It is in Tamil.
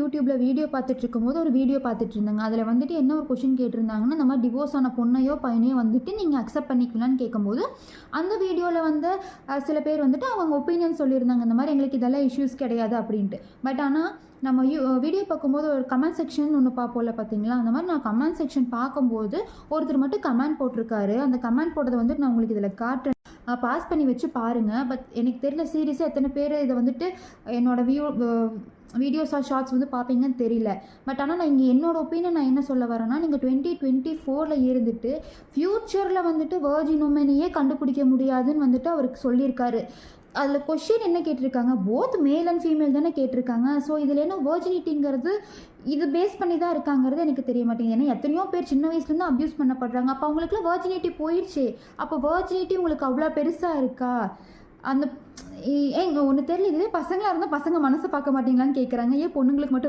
யூடியூப்பில் வீடியோ பார்த்துட்டு இருக்கும்போது ஒரு வீடியோ பார்த்துட்டு இருந்தாங்க. அதில் வந்துட்டு என்ன ஒரு கொஷின் கேட்டிருந்தாங்கன்னா, இந்த மாதிரி டிவோர்ஸ் ஆன பொண்ணையோ பையனையோ வந்துட்டு நீங்கள் அக்செப்ட் பண்ணிக்கலான்னு கேட்கும்போது, அந்த வீடியோவில் வந்து சில பேர் வந்துட்டு அவங்க ஒப்பீனியன் சொல்லியிருந்தாங்க. இந்த மாதிரி எங்களுக்கு இதெல்லாம் இஷ்யூஸ் கிடையாது அப்படின்ட்டு. பட் ஆனால் நம்ம வீடியோ பார்க்கும்போது ஒரு கமெண்ட் செக்ஷன் ஒன்று பார்ப்போம்ல பார்த்தீங்களா, அந்த மாதிரி நான் கமெண்ட் செக்ஷன் பார்க்கும்போது ஒருத்தர் மட்டும் கமெண்ட் போட்டிருக்காரு. அந்த கமெண்ட் போட்டதை வந்துட்டு நான் உங்களுக்கு இதில் காட்டுறேன், பாஸ் பண்ணி வச்சு பாருங்கள். பட் எனக்கு தெரியல சீரியஸாக எத்தனை பேர் இதை வந்துட்டு என்னோடய வீடியோஸ் ஆர் ஷார்ட்ஸ் வந்து பார்ப்பீங்கன்னு தெரியல. பட் ஆனால் நான் இங்கே என்னோடய ஒப்பீனியன் நான் என்ன சொல்ல வரேன்னா, நீங்கள் 2024 இருந்துட்டு ஃப்யூச்சரில் வந்துட்டு வர்ஜின் உமனையே கண்டுபிடிக்க முடியாதுன்னு வந்துட்டு அவருக்கு சொல்லியிருக்காரு. அதில் கொஷின் என்ன கேட்டிருக்காங்க, போத் மேல் அண்ட் ஃபீமேல் தானே கேட்டிருக்காங்க. ஸோ இதில் என்ன வர்ஜினிட்டிங்கிறது இது பேஸ் பண்ணி தான் இருக்காங்கிறது எனக்கு தெரிய மாட்டேங்குது. ஏன்னா எத்தனையோ பேர் சின்ன வயசுலேருந்து அப்யூஸ் பண்ணப்படுறாங்க. அப்போ அவங்களுக்குலாம் வர்ஜினிட்டி போயிடுச்சு. அப்போ வர்ஜினிட்டி உங்களுக்கு அவ்வளோ பெருசாக இருக்கா? அந்த ஒன்று தெரியல, இதுவே பசங்களாக இருந்தால் பசங்க மனசை பார்க்க மாட்டீங்களான்னு கேட்குறாங்க. ஏன் பொண்ணுங்களுக்கு மட்டும்